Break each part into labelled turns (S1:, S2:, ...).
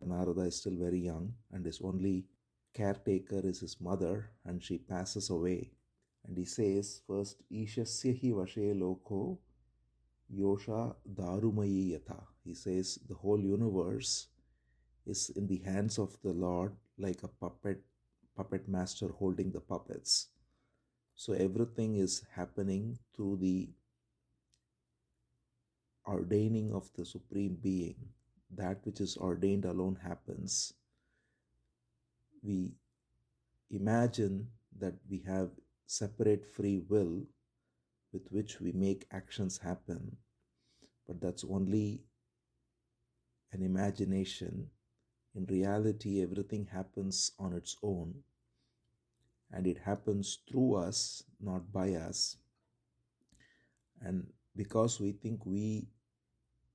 S1: Narada is still very young, and his only caretaker is his mother, and she passes away. And he says, first, Ishasya hi vashe loko yosha darumayi yatha. He says, the whole universe is in the hands of the Lord like a puppet master holding the puppets. So everything is happening through the ordaining of the Supreme Being. That which is ordained alone happens. We imagine that we have separate free will with which we make actions happen, but that's only an imagination. In reality, everything happens on its own, and it happens through us, not by us. And because we think we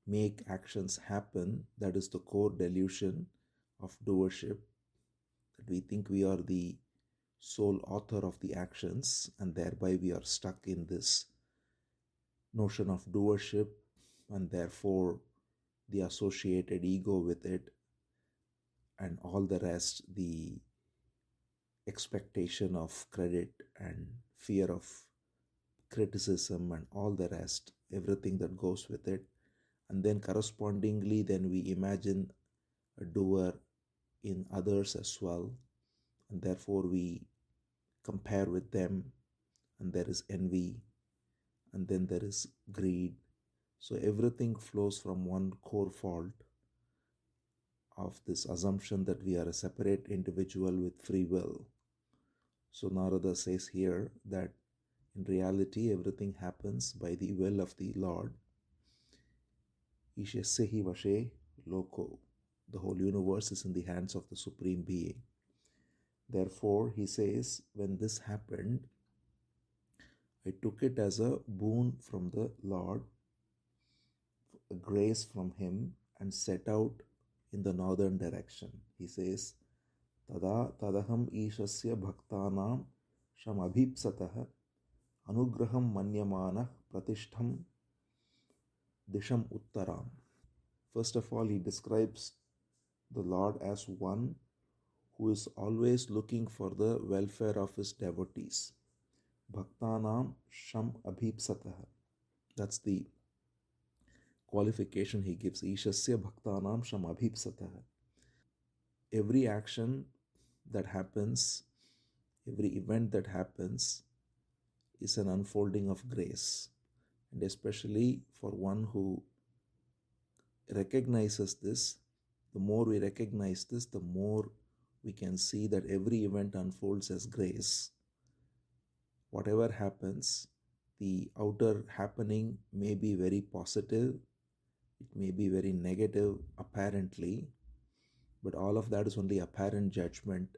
S1: make actions happen, that is the core delusion of doership, that we think we are the sole author of the actions, and thereby we are stuck in this notion of doership, and therefore the associated ego with it, and all the rest, the expectation of credit and fear of criticism and all the rest, everything that goes with it. And then correspondingly, then we imagine a doer in others as well, and therefore we compare with them, and there is envy, and then there is greed. So everything flows from one core fault of this assumption that we are a separate individual with free will. So Narada says here that in reality everything happens by the will of the Lord. Ishyasehi vashe loko. The whole universe is in the hands of the Supreme Being. Therefore, he says, when this happened, I took it as a boon from the Lord, a grace from him, and set out in the northern direction. He says, Tada tadaham ishasya bhaktanam shamabhipsatah anugraham manyamanah pratishtham disham uttaram. First of all, he describes the Lord as one who is always looking for the welfare of his devotees. Bhaktanam sham abhipsatah. That's the qualification he gives. Ishasya bhaktanam sham abhipsatah. Every action that happens, every event that happens is an unfolding of grace. And especially for one who recognizes this, the more we recognize this, the more we can see that every event unfolds as grace. Whatever happens, the outer happening may be very positive, it may be very negative apparently, but all of that is only apparent judgment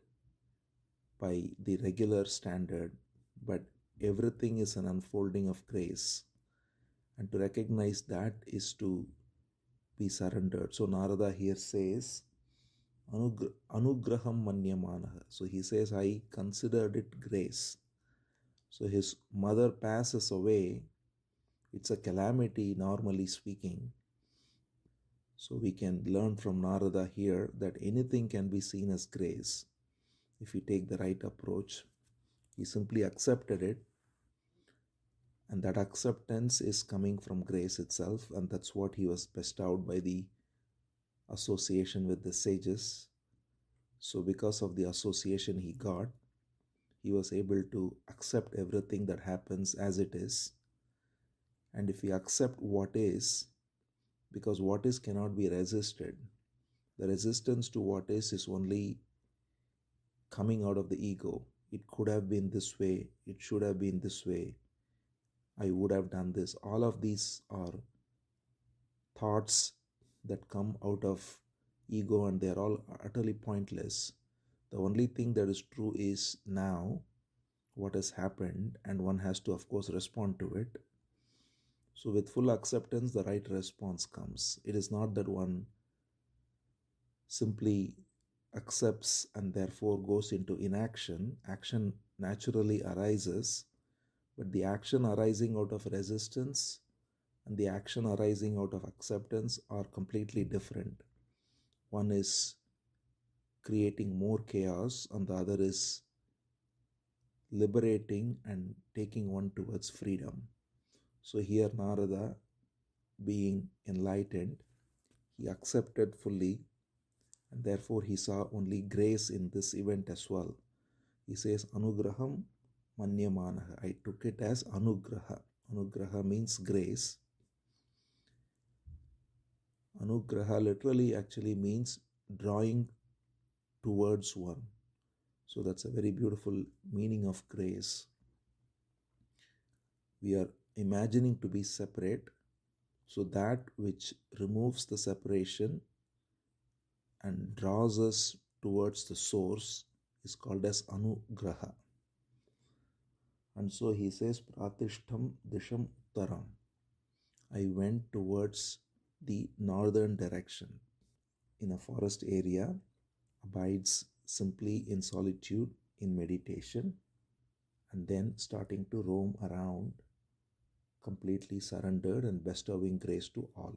S1: by the regular standard, but everything is an unfolding of grace. And to recognize that is to be surrendered. So Narada here says, Anugraham manyamanah. So he says, I considered it grace. So his mother passes away. It's a calamity, normally speaking. So we can learn from Narada here that anything can be seen as grace if we take the right approach. He simply accepted it, and that acceptance is coming from grace itself, and that's what he was bestowed by the association with the sages. So because of the association he got, he was able to accept everything that happens as it is. And if we accept what is, because what is cannot be resisted, the resistance to what is only coming out of the ego. It could have been this way, it should have been this way, I would have done this. All of these are thoughts that come out of ego, and they are all utterly pointless. The only thing that is true is now, what has happened, and one has to, of course, respond to it. So with full acceptance, the right response comes. It is not that one simply accepts and therefore goes into inaction. Action naturally arises, but the action arising out of resistance and the action arising out of acceptance are completely different. One is creating more chaos, and the other is liberating and taking one towards freedom. So here Narada, being enlightened, he accepted fully, and therefore he saw only grace in this event as well. He says, Anugraham Manyamanaha. I took it as Anugraha. Anugraha means grace. Anugraha literally actually means drawing towards one. So that's a very beautiful meaning of grace. We are imagining to be separate, so that which removes the separation and draws us towards the source is called as Anugraha. And so he says, Pratishtham Disham Uttaram. I went towards the northern direction. In a forest area, abides simply in solitude, in meditation, and then starting to roam around, completely surrendered and bestowing grace to all.